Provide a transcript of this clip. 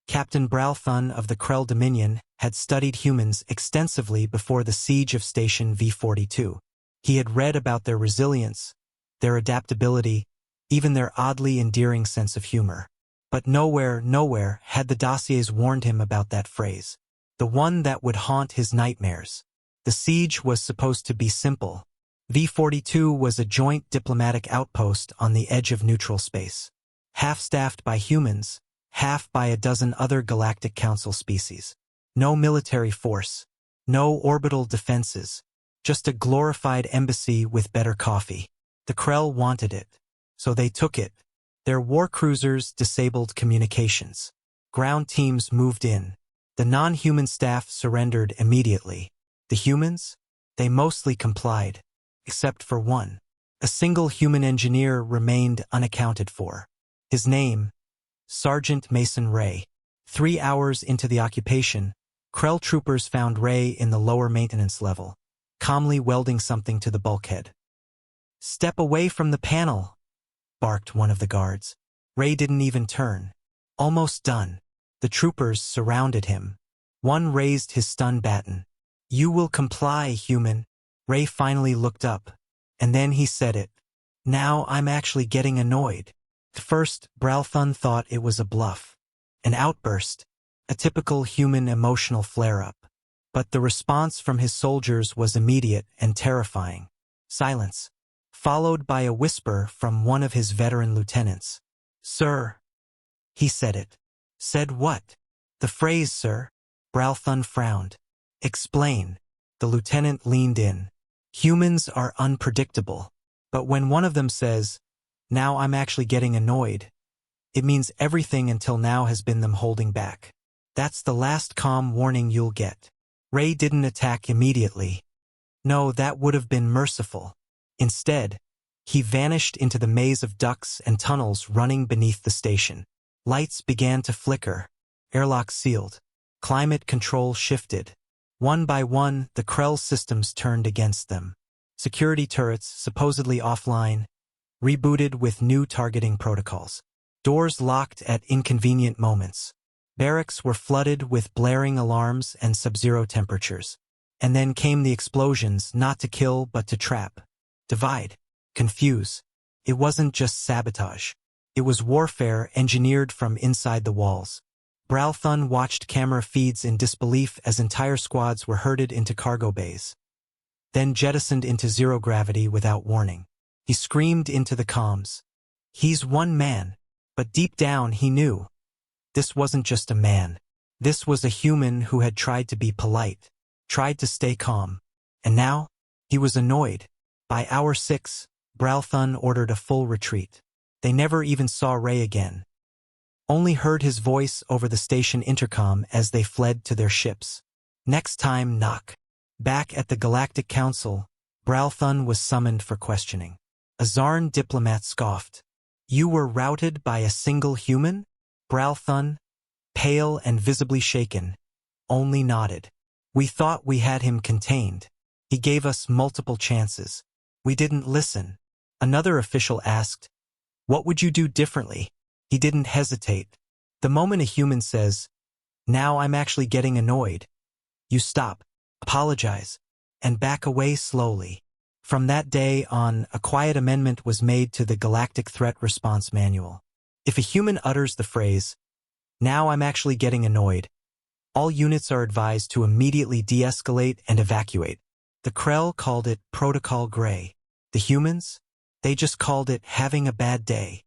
Captain Bralthun of the Krell Dominion had studied humans extensively before the siege of Station V-42. He had read about their resilience, their adaptability, even their oddly endearing sense of humor. But nowhere had the dossiers warned him about that phrase, the one that would haunt his nightmares. The siege was supposed to be simple. V-42 was a joint diplomatic outpost on the edge of neutral space, half-staffed by humans, half by a dozen other Galactic Council species. No military force, no orbital defenses, just a glorified embassy with better coffee. The Krell wanted it, so they took it. Their war cruisers disabled communications. Ground teams moved in. The non-human staff surrendered immediately. The humans? They mostly complied, except for one. A single human engineer remained unaccounted for. His name, Sergeant Mason Ray. 3 hours into the occupation, Krell troopers found Ray in the lower maintenance level, calmly welding something to the bulkhead. "Step away from the panel," barked one of the guards. Ray didn't even turn. Almost done. The troopers surrounded him. One raised his stun baton. "You will comply, human." Ray finally looked up, and then he said it. "Now I'm actually getting annoyed." At first, Bralthun thought it was a bluff, an outburst, a typical human emotional flare-up. But the response from his soldiers was immediate and terrifying. Silence, followed by a whisper from one of his veteran lieutenants. "Sir." He said it. "Said what?" "The phrase, sir." Bralthun frowned. "Explain." The lieutenant leaned in. "Humans are unpredictable. But when one of them says, 'Now I'm actually getting annoyed,' it means everything until now has been them holding back. That's the last calm warning you'll get." Ray didn't attack immediately. No, that would have been merciful. Instead, he vanished into the maze of ducts and tunnels running beneath the station. Lights began to flicker. Airlocks sealed. Climate control shifted. One by one, the Krell systems turned against them. Security turrets, supposedly offline, rebooted with new targeting protocols. Doors locked at inconvenient moments. Barracks were flooded with blaring alarms and sub-zero temperatures. And then came the explosions, not to kill but to trap, divide, confuse. It wasn't just sabotage. It was warfare engineered from inside the walls. Bralthun watched camera feeds in disbelief as entire squads were herded into cargo bays, then jettisoned into zero gravity without warning. He screamed into the comms. He's one man, but deep down he knew. This wasn't just a man. This was a human who had tried to be polite, tried to stay calm. And now, he was annoyed. By hour 6, Bralthun ordered a full retreat. They never even saw Ray again. Only heard his voice over the station intercom as they fled to their ships. Next time, knock. Back at the Galactic Council, Bralthun was summoned for questioning. A Zarn diplomat scoffed. "You were routed by a single human?" Bralthun, pale and visibly shaken, only nodded. "We thought we had him contained. He gave us multiple chances. We didn't listen." Another official asked, "What would you do differently?" He didn't hesitate. The moment a human says, "Now I'm actually getting annoyed," you stop, apologize, and back away slowly. From that day on, a quiet amendment was made to the Galactic Threat Response Manual. If a human utters the phrase, "Now I'm actually getting annoyed," all units are advised to immediately de-escalate and evacuate. The Krell called it Protocol Gray. The humans? They just called it having a bad day.